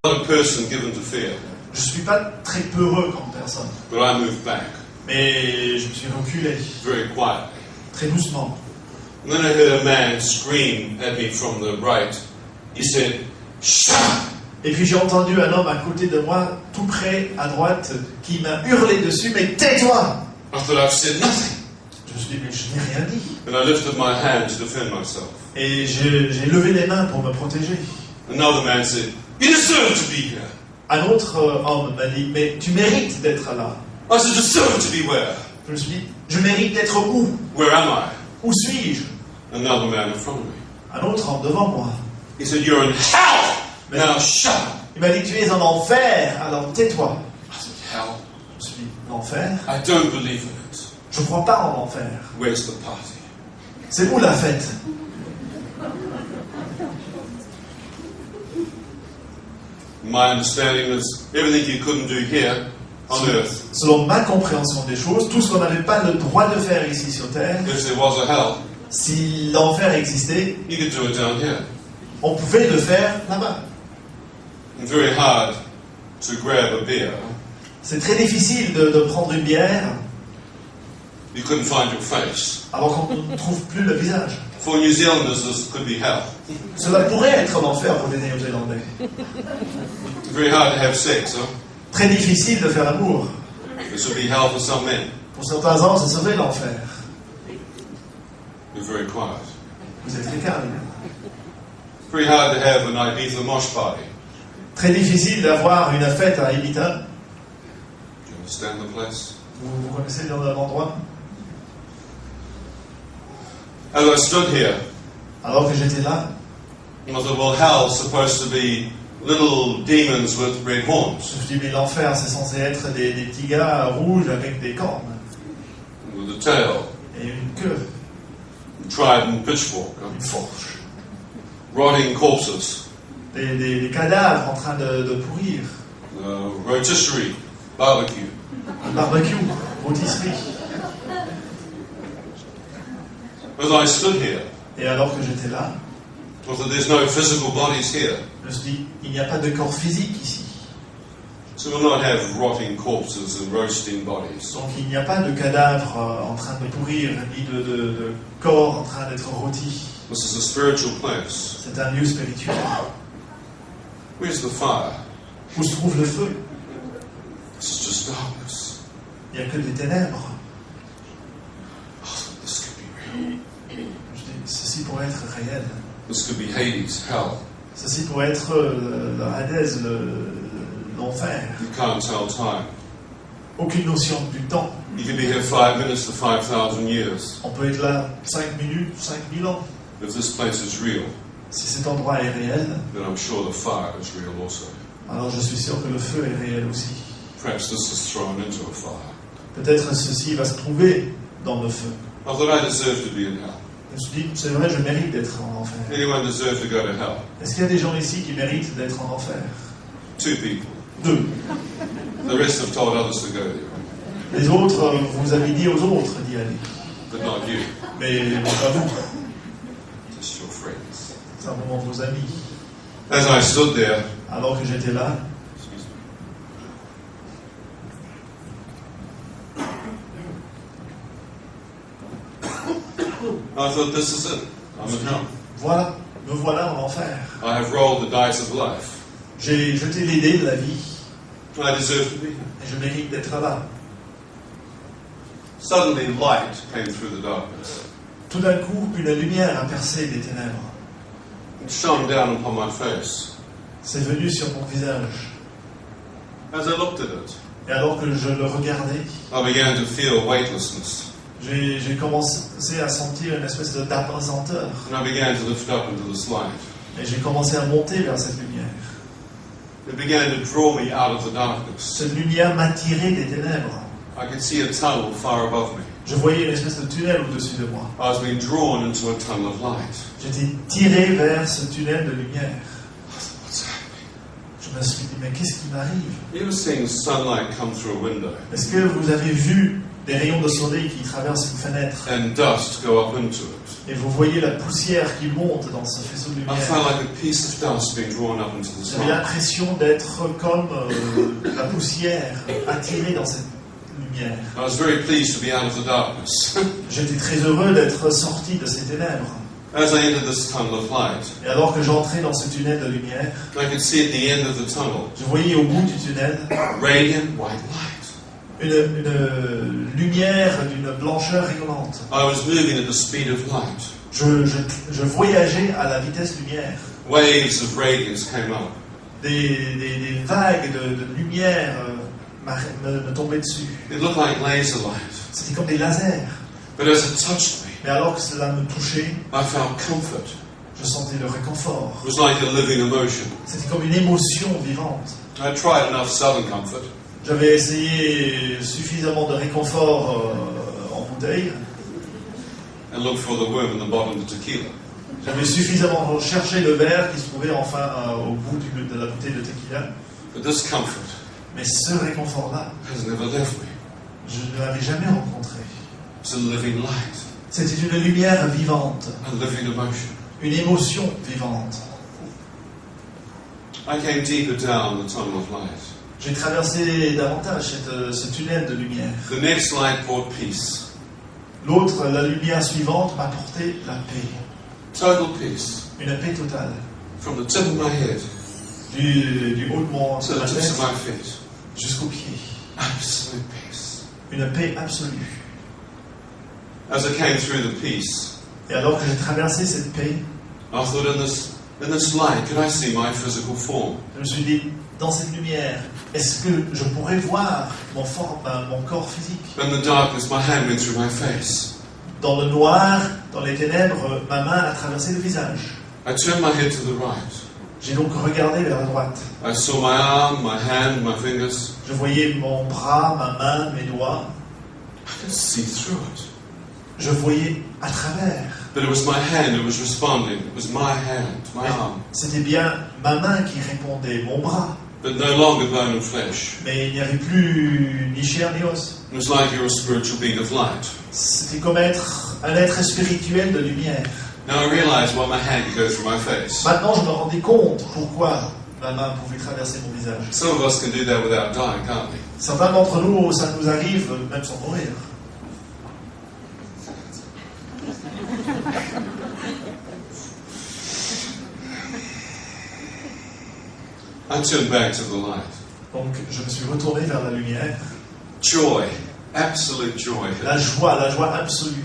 not a person given to fear, Je ne suis pas très peureux comme personne, but I moved back mais je me suis reculé, very quietly. très doucement. And then I heard a man scream at me from the right. He said, "Shut up!" Et puis j'ai entendu un homme à côté de moi, tout près, à droite, qui m'a hurlé dessus, mais tais-toi! I thought I've said nothing. Je me suis dit, mais je n'ai rien dit. And I lifted my hand to defend myself. Et j'ai levé les mains pour me protéger. Another man said, "You deserve to be here." Un autre homme m'a dit, mais tu mérites d'être là. I said, "Deserve to be where? Je me suis dit, je mérite d'être où? Where am I?" Où suis-je? Another man in front of me. Un autre homme devant moi. He said, "You're in hell. Now shut up." Il m'a dit, tu es en enfer, alors tais-toi. I said, "Hell? Je me suis dit, l'enfer? I don't believe in it. Je ne crois pas en l'enfer. Where's the party?" C'est où la fête? My understanding is everything you couldn't do here on earth, Selon ma compréhension des choses, tout ce qu'on n'avait pas le droit de faire ici sur Terre, if there was a hell, si l'enfer existait, you could do it down here. on pouvait le faire là-bas. It's very hard to grab a beer. C'est très difficile de prendre une bière You couldn't find your face. alors qu'on ne trouve plus le visage. For New Zealanders, this could be hell. Cela pourrait être l'enfer pour les Néo-Zélandais. It's very hard to have sex, huh? Très difficile de faire l'amour. This would be hell for some men. Pour certains hommes, ce serait l'enfer. You're very quiet. Vous êtes très calme. It's very hard to have an Ibiza mosh party. Très difficile d'avoir une fête à Ibiza. Do you understand the place? Vous connaissez l'endroit? As I stood here, Alors que j'étais là, I thought, well, hell's supposed to be little demons with red horns, je me suis dit, mais l'enfer, c'est censé être des petits gars rouges avec des cornes with a tail, et une queue, trident and pitchfork, une fourche. rotting corpses, Des cadavres en train de pourrir. rotisserie, barbecue. Barbecue, rôtisserie. As I stood here, Et alors que j'étais là, I thought, there's no physical bodies here, je me suis dit, il n'y a pas de corps physique ici. so we'll not have rotting corpses and roasting bodies. Donc il n'y a pas de cadavres en train de pourrir, ni de corps en train d'être rôtis. This is a spiritual place. C'est un lieu spirituel. Where's the fire? Où se trouve le feu? This is just darkness. Il n'y a que des ténèbres. Oh, this could be real. Je dis, ceci pourrait être réel. This could be Hades, hell. Ceci pourrait être le Hadès, l'enfer. You can't tell time. Aucune notion du temps. You could be here 5 minutes to 5,000 years. On peut être là 5 minutes, 5000 ans. If this place is real, Si cet endroit est réel, then I'm sure the fire is real also. alors je suis sûr que le feu est réel aussi. Perhaps this is thrown into a fire. Peut-être ceci va se trouver dans le feu. I thought I deserve to be in hell. Je me suis dit, c'est vrai, je mérite d'être en enfer. Anyone deserve to go to hell? Est-ce qu'il y a des gens ici qui méritent d'être en enfer? 2 people. 2. The rest have told others to go there, Les autres, vous avez dit aux autres d'y aller. but not you. Mais pas vous. Just your friends. Simplement vos amis. As I stood there, Alors que j'étais là, excuse me, I thought, this is it. I'm in hell. voilà, me voilà en enfer. I have rolled the dice of life. J'ai jeté les dés de la vie I deserve to be here. et je mérite d'être là. Suddenly, light came through the darkness. Tout d'un coup, une lumière a percé les ténèbres. It shone down upon my face. C'est venu sur mon visage. As I looked at it, Et alors que je le regardais, I began to feel weightlessness. j'ai commencé à sentir une espèce d'apesanteur. And I began to lift up into this light. Et j'ai commencé à monter vers cette lumière. It began to draw me out of the darkness. Cette lumière m'a tiré des ténèbres. I could see a tunnel far above me. Je voyais une espèce de tunnel au-dessus de moi. I was being drawn into a tunnel of light. J'étais tiré vers ce tunnel de lumière. I thought, what's happening? Je me suis dit, mais qu'est-ce qui m'arrive? You ever seen sunlight come through a window Est-ce que vous avez vu des rayons de soleil qui traversent une fenêtre and dust go up into it? Et vous voyez la poussière qui monte dans ce faisceau de I lumière. felt like a piece of dust being drawn up into the J'avais sky. l'impression d'être comme la poussière attirée dans cette lumière. I was very pleased to be out of the darkness. J'étais très heureux d'être sorti de ces ténèbres. As I entered this tunnel of light, Et alors que j'entrais dans ce tunnel de lumière, I could see at the end of the tunnel je voyais au bout du tunnel radiant white light. une lumière d'une blancheur rayonnante. I was moving at the speed of light. Je voyageais à la vitesse lumière. Waves of radiance came up. Des vagues de lumière me tombaient dessus. It looked like laser light. C'était comme des lasers. But as it touched me, Mais alors que cela me touchait, I felt comfort. je sentais le réconfort. It was like a living emotion. C'était comme une émotion vivante. I tried enough southern comfort, J'avais essayé suffisamment de réconfort en bouteille. and looked for the worm in the bottom of the tequila. J'avais suffisamment cherché le verre qui se trouvait enfin au bout de la bouteille de tequila. But this comfort Mais ce réconfort-là, has never left me. je ne l'avais jamais rencontré. It's a living light, C'était une lumière vivante, a living emotion. une émotion vivante. I came deeper down the tunnel of light. J'ai traversé davantage ce tunnel de lumière. The next light brought peace, L'autre, la lumière suivante, m'apportait la paix. total peace, Une paix totale. from the tip of my head Du haut de to ma the tips of tête my feet. jusqu'aux pieds. Absolute peace. Une paix absolue. As I came through the peace, Et alors que j'ai traversé cette paix, I thought, in this light, could I see my physical form? je me suis dit, dans cette lumière, est-ce que je pourrais voir mon corps physique? In the darkness, my hand went through my face. Dans le noir, dans les ténèbres, ma main a traversé le visage. I turned my head to the right. J'ai donc regardé vers la droite. I saw my arm, my hand, my fingers. Je voyais mon bras, ma main, mes doigts. I could see through it. Je voyais à travers. But it was my hand that was responding. It was my hand, my arm. C'était bien ma main qui répondait, mon bras. But no longer bone and flesh. Mais il n'y avait plus ni chair ni os. It was like you're a spiritual being of light. C'était comme être un être spirituel de lumière. Now I realized why my hand could go through my face. Maintenant, je me rendais compte pourquoi ma main pouvait traverser mon visage. Some of us can do that without dying, can't we? Certains d'entre nous, ça nous arrive même sans mourir. I turned back to the light. Donc, je me suis retourné vers la lumière. Joy, absolute joy. La joie absolue.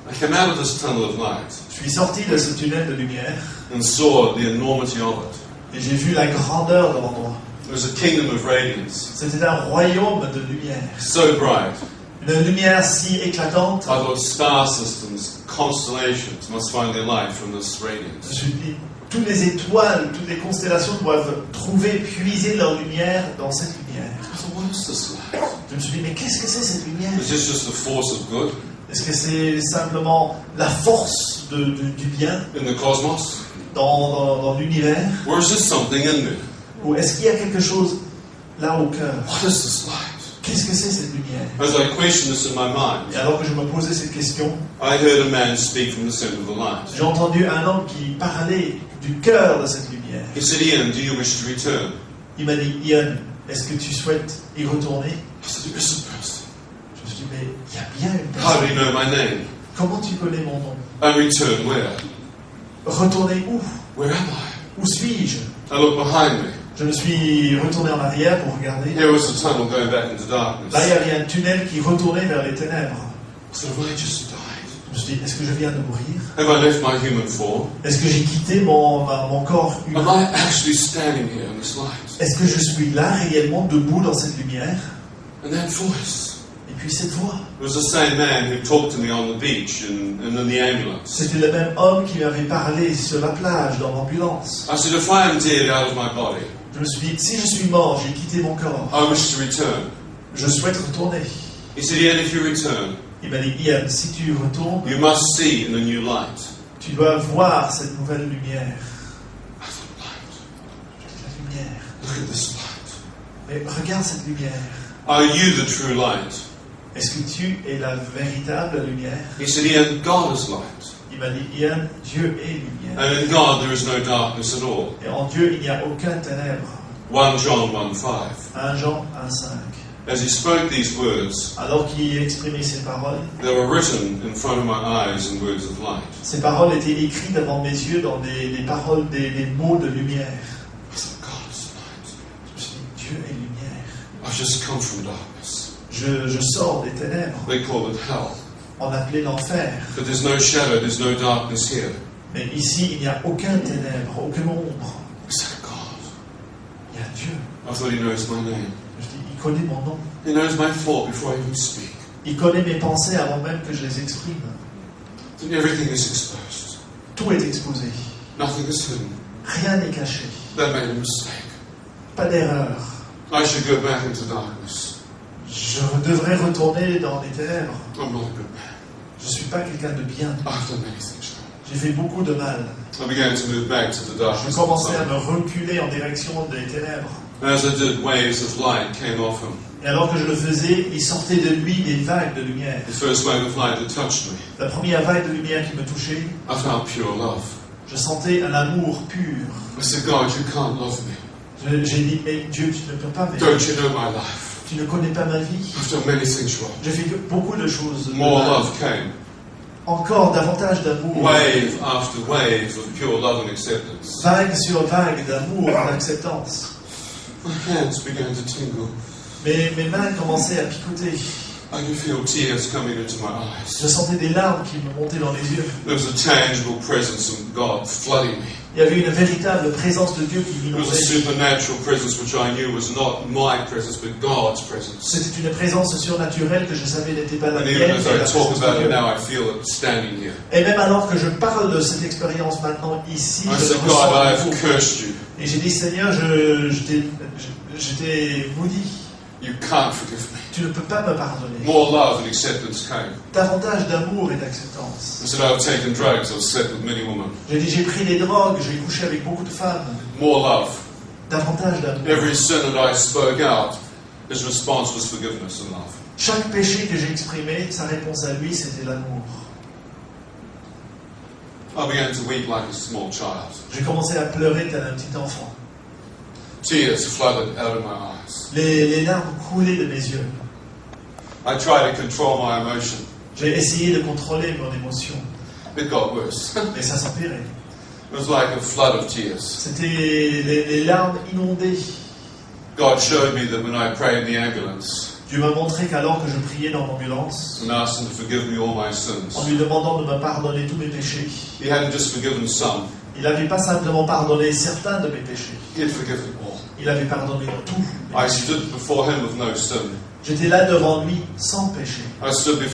I came out of this tunnel of light Je suis sorti de ce tunnel de lumière and saw the enormity of it. et j'ai vu la grandeur de l'endroit. It was a kingdom of radiance, C'était un royaume de lumière. so bright. Une lumière si éclatante. I thought star systems, constellations must find their light from this Je me radiance. suis dit, toutes les étoiles, toutes les constellations doivent trouver, puiser leur lumière dans cette lumière. I thought, what is this light? Je me suis dit, mais qu'est-ce que c'est cette lumière? Is this just the force of good Est-ce que c'est simplement la force du bien in the cosmos? dans l'univers? Or is this something in there? Ou est-ce qu'il y a quelque chose là au cœur? What is this light? Qu'est-ce que c'est cette lumière? As I questioned this in my mind, Et alors que je me posais cette question, I heard a man speak from the center of the light. j'ai entendu un homme qui parlait du cœur de cette lumière. He said, Ian, do you wish to return? Il m'a dit, Ian, est-ce que tu souhaites y retourner? I said, who is this person? Je me suis dit, mais il y a bien une How do you personne. know my name? Comment tu connais mon nom? And return where? Retourner où? Where am I? Où suis-je? I looked behind me. Je me suis retourné en arrière pour regarder. Here was the tunnel going back into darkness. Là, il y avait un tunnel qui retournait vers les ténèbres. I said, have I just died? Je me suis dit, est-ce que je viens de mourir? Have I left my human form? Est-ce que j'ai quitté mon corps Am humain? I actually standing here in this light? Est-ce que je suis là réellement debout dans cette lumière? And that voice. Et puis cette voix. It was the same man who talked to me on the beach and in the ambulance. C'était le même homme qui m'avait parlé sur la plage, dans l'ambulance. I said, if I am dead out of my body, Je me suis dit, si je suis mort, j'ai quitté mon corps. I wish to return. Je souhaite retourner. He said, Ian, if you return, Il m'a dit, Ian, si tu retournes, you must see in a new light. tu dois voir cette nouvelle lumière. I thought, light. La lumière. Look at this light. Mais regarde cette lumière. Are you the true light? est-ce que tu es la véritable lumière? He said, "In God is light, Il m'a dit, Dieu est lumière. and in God there is no darkness at all." Et en Dieu, il n'y a aucun ténèbre. 1 John 1:5. 1 Jean 1,5. As he spoke these words, Alors qu'il exprimait ces paroles, they were written in front of my eyes in words of light. ces paroles étaient écrites devant mes yeux dans des paroles, des mots de lumière. I thought, God is light. Je me suis dit, Dieu est lumière. I've just come from darkness. Je sors des ténèbres. They call it hell. On appelait l'enfer. But there's no shadow, there's no darkness here. Mais ici, il n'y a aucun ténèbre, aucune ombre. I said, God. Il y a Dieu. I thought he knows my name. Je dis, il connaît mon nom. He knows my thought before I even speak. Il connaît mes pensées avant même que je les exprime. And everything is exposed. Tout est exposé. Nothing is hidden. Rien n'est caché. They made a mistake. Pas d'erreur. I should go back into darkness. Je devrais retourner dans les ténèbres. I'm not a good man. Je ne suis pas quelqu'un de bien. I've done many things wrong. J'ai fait beaucoup de mal. I began to move back to the Je darkness. commençais à me reculer en direction des ténèbres. And as I did, waves of light came off him. Et alors que je le faisais, il sortait de lui des vagues de lumière. The first wave of light that touched me, La première vague de lumière qui me touchait, I felt pure love. je sentais un amour pur. I said, God, you can't love me. J'ai dit, mais Dieu, tu ne peux pas m'aimer. Don't you know my life? Tu ne connais pas ma vie. I've done many things wrong. J'ai fait beaucoup de choses. de More mal. love came. Encore davantage d'amour. Wave after wave of pure love and acceptance. Vague sur vague d'amour et d'acceptance. My hands began to tingle. Mais mes mains commençaient à picoter. I could feel tears coming into my eyes. Je sentais des larmes qui me montaient dans les yeux. There was a tangible presence of God flooding me. Il y avait une véritable présence de Dieu qui It was a m'inondait. supernatural presence which I knew was not my presence but God's presence. C'était une présence surnaturelle que je savais n'était pas la And mienne, even mais as la I talk présence de about it Dieu. now, I feel it standing here. Et même alors que je parle de cette expérience maintenant ici, I je said, le God, ressens I à have nouveau. cursed you. Et j'ai dit, Seigneur, je t'ai maudit. You can't forgive me. Tu ne peux pas me pardonner. More love and acceptance came. Davantage d'amour et d'acceptance. I said, I've taken drugs, I've slept with many women. J'ai dit, j'ai pris des drogues, j'ai couché avec beaucoup de femmes. More love. Davantage d'amour. Every sin that I spoke out, his response was forgiveness and love. Chaque péché que j'ai exprimé, sa réponse à lui, c'était l'amour. I began to weep like a small child. J'ai commencé à pleurer tel un petit enfant. Tears flooded out of my eyes. Les larmes coulaient de mes yeux. I tried to control my emotion. J'ai essayé de contrôler mon émotion, It got worse. mais ça s'empirait. It was like a flood of tears. C'était les larmes inondées. God showed me that when I prayed in the ambulance Dieu m'a montré qu'alors que je priais dans l'ambulance, and asked Him to forgive me all my en sins, lui demandant de me pardonner tous mes péchés, He hadn't just forgiven some, il n'avait pas simplement pardonné certains de mes péchés, He had forgiven all. il avait pardonné tout. I stood before Him with no sin. J'étais là devant lui sans péché. I stood before